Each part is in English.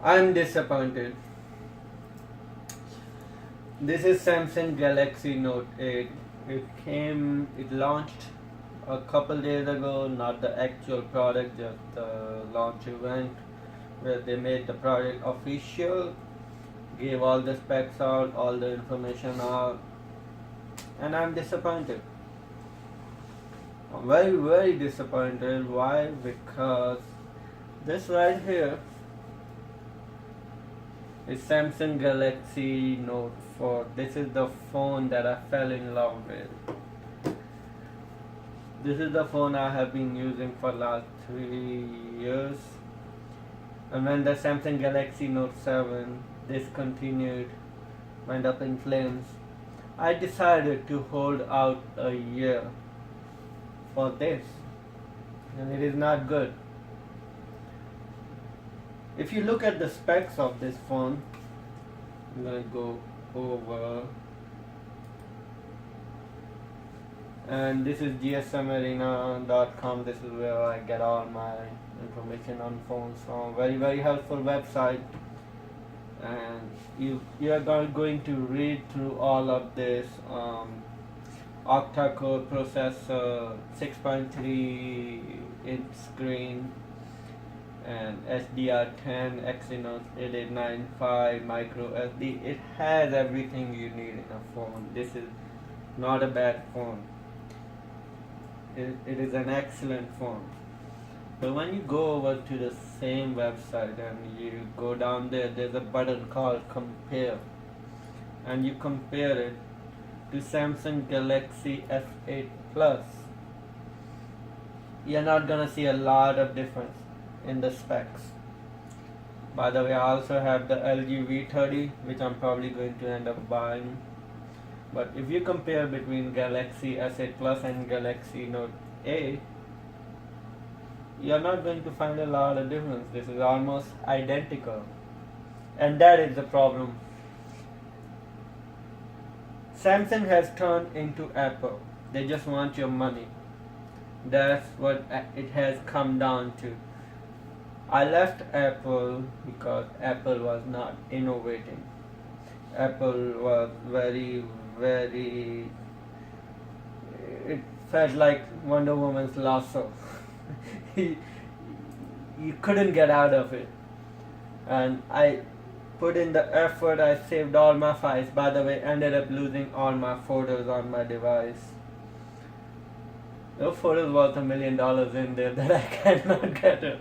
I'm disappointed. This is Samsung Galaxy Note 8. It launched a couple days ago, not the actual product, just the launch event where they made the product official, gave all the specs out, all the information out, and I'm disappointed. I'm very, very disappointed. Why? Because this right here is Samsung Galaxy Note 4. This is the phone that I fell in love with. This is the phone I have been using for last 3 years. And when the Samsung Galaxy Note 7 discontinued, went up in flames, I decided to hold out a year for this. And it is not good. If you look at the specs of this phone, I'm gonna go over, and this is gsmarina.com. This is where I get all my information on phones from. Very, very helpful website, and you are going to read through all of this. Octa-core processor, 6.3 inch screen, and SDR10, Exynos 8895, micro SD. It has everything you need in a phone. This is not a bad phone. It is an excellent phone. But when you go over to the same website and you go down there, there's a button called compare, and you compare it to Samsung Galaxy S8 Plus. You're not gonna see a lot of difference in the specs. By the way, I also have the LG V30, which I'm probably going to end up buying. But if you compare between Galaxy S8 Plus and Galaxy Note 8, you're not going to find a lot of difference. This is almost identical, and that is the problem. Samsung has turned into Apple. They just want your money. That's what it has come down to. I left Apple because Apple was not innovating. Apple was very, very. It felt like Wonder Woman's lasso. You couldn't get out of it. And I put in the effort. I saved all my files. By the way, ended up losing all my photos on my device. No photos worth $1 million in there that I cannot get it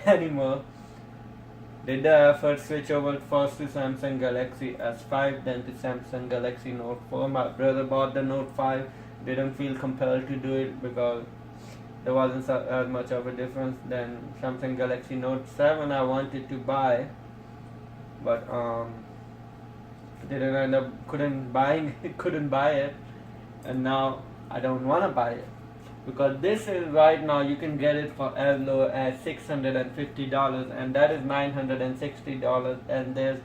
anymore. Did the effort, switch over first to Samsung Galaxy S5, then to Samsung Galaxy Note 4. My brother bought the Note 5. Didn't feel compelled to do it because there wasn't as much of a difference. Then Samsung Galaxy Note 7 I wanted to buy, but didn't end up couldn't buy it, and now I don't want to buy it because this is right now you can get it for as low as $650, and that is $960, and there's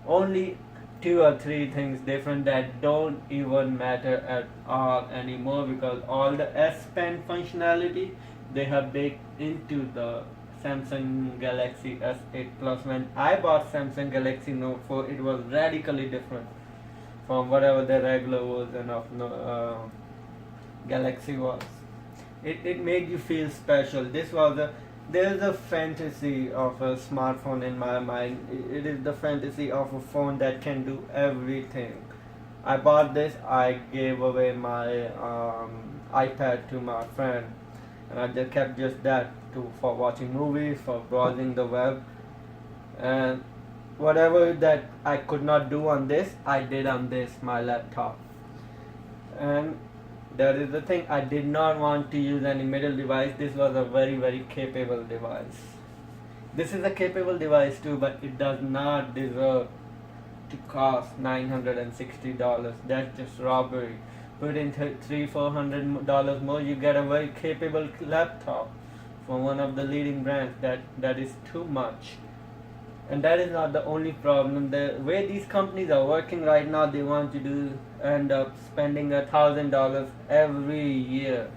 only 2 or 3 things different that don't even matter at all anymore because all the S Pen functionality they have baked into the Samsung Galaxy S8 Plus. When I bought Samsung Galaxy Note 4, it was radically different from whatever the regular version of Galaxy was. It made you feel special. There's a fantasy of a smartphone in my mind. It is the fantasy of a phone that can do everything. I bought this. I gave away my iPad to my friend, and I just kept just that for watching movies, for browsing the web, and whatever that I could not do on this, I did on this my laptop. And that is the thing. I did not want to use any middle device. This was a very, very capable device. This is a capable device too, but it does not deserve to cost $960. That's just robbery. Put in $300-400 more, you get a very capable laptop from one of the leading brands. That is too much. And that is not the only problem. The way these companies are working right now, they want you to end up spending $1,000 every year.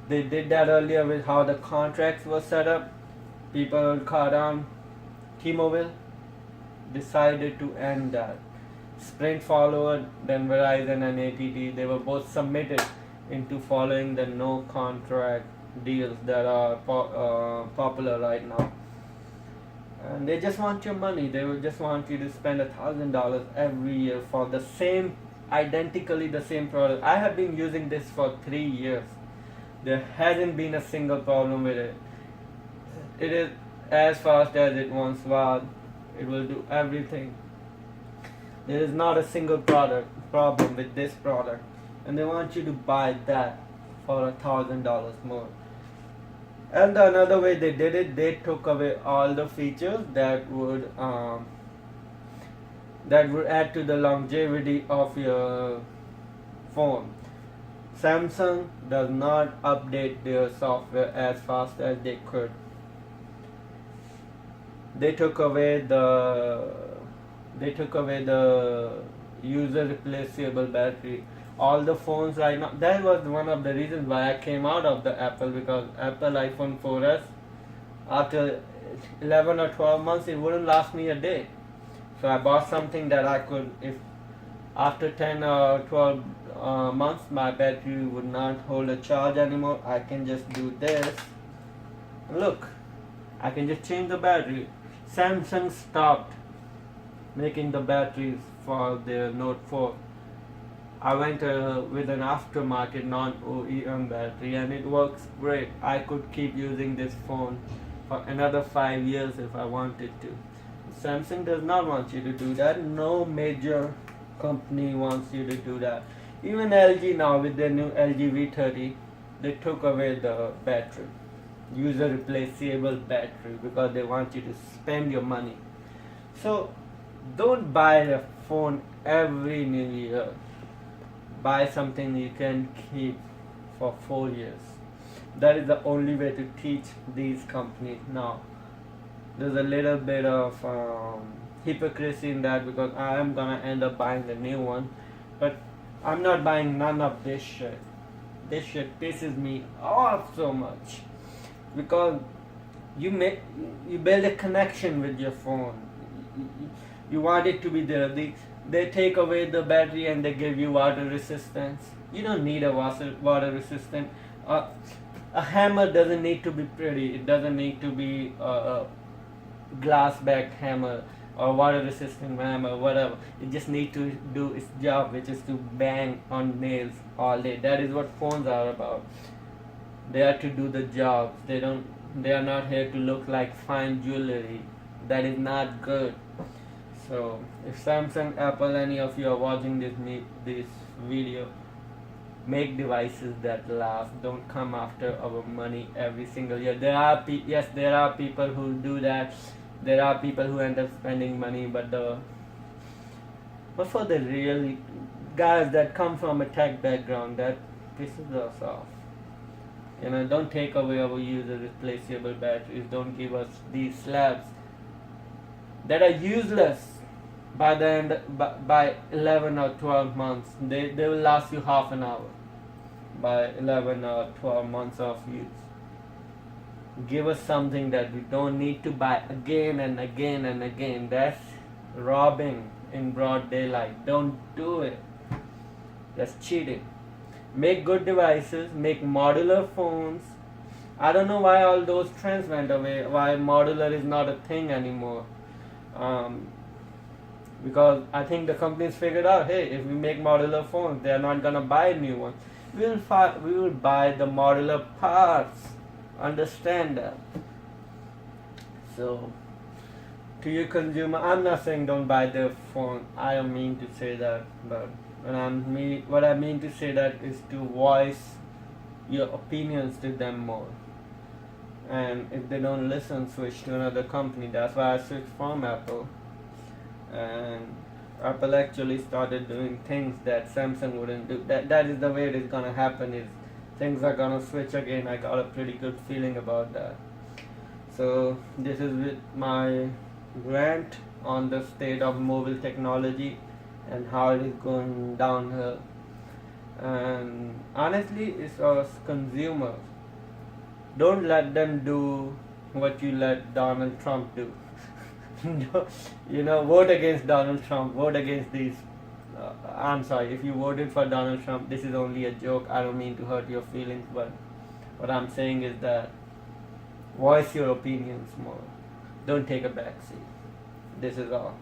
They did that earlier with how the contracts were set up. People would call down T-Mobile decided to end that. Sprint followed, then Verizon and AT&T, they were both submitted into following the no contract deals that are popular right now. And they just want your money. They will just want you to spend $1,000 every year for the same, identically the same product. I have been using this for 3 years. There hasn't been a single problem with it. It is as fast as it once was. It will do everything. There is not a single problem with this product, and they want you to buy that for $1,000 more. And another way they did it, they took away all the features that would add to the longevity of your phone. Samsung does not update their software as fast as they could. They took away the user replaceable battery. All the phones right now, that was one of the reasons why I came out of the Apple, because Apple iPhone 4S, after 11 or 12 months, it wouldn't last me a day. So I bought something that I could, if after 10 or 12 months my battery would not hold a charge anymore, I can just do this. Look, I can just change the battery. Samsung stopped making the batteries for their Note 4. I went with an aftermarket non-OEM battery, and it works great. I could keep using this phone for another 5 years if I wanted to. Samsung does not want you to do that. No major company wants you to do that. Even LG now, with their new LG V30, they took away the battery, user replaceable battery, because they want you to spend your money. So don't buy a phone every new year. Buy something you can keep for 4 years. That is the only way to teach these companies now. There's a little bit of hypocrisy in that, because I am gonna end up buying the new one, but I'm not buying none of this shit. This shit pisses me off so much, because you build a connection with your phone. You want it to be there. They take away the battery and they give you water resistance. You don't need a water resistant. A hammer doesn't need to be pretty. It doesn't need to be a glass backed hammer or water resistant hammer, whatever. It just needs to do its job, which is to bang on nails all day. That is what phones are about. They are to do the jobs. They are not here to look like fine jewelry. That is not good. So if Samsung, Apple, any of you are watching this video, make devices that last. Don't come after our money every single year. There are people who do that. There are people who end up spending money, but for the real guys that come from a tech background, that pisses us off. Don't take away our user replaceable batteries. Don't give us these slabs that are useless by 11 or 12 months. They will last you half an hour by 11 or 12 months of use. Give us something that we don't need to buy again and again and again. That's robbing in broad daylight. Don't do it. That's cheating. Make good devices, make modular phones. I don't know why all those trends went away, why modular is not a thing anymore. Because I think the companies figured out, hey, if we make modular phones, they are not gonna buy new ones. We will buy the modular parts. Understand that. So, to your consumer, I'm not saying don't buy their phone. I don't mean to say that, but what I mean to say that is to voice your opinions to them more. And if they don't listen, switch to another company. That's why I switched from Apple. And Apple actually started doing things that Samsung wouldn't do. That is the way it is gonna happen. Is things are gonna switch again. I got a pretty good feeling about that. So this is with my rant on the state of mobile technology and how it is going downhill. And honestly, it's us consumers. Don't let them do what you let Donald Trump do. vote against Donald Trump, vote against these. I'm sorry, if you voted for Donald Trump, this is only a joke. I don't mean to hurt your feelings, but what I'm saying is that voice your opinions more. Don't take a back seat. This is all.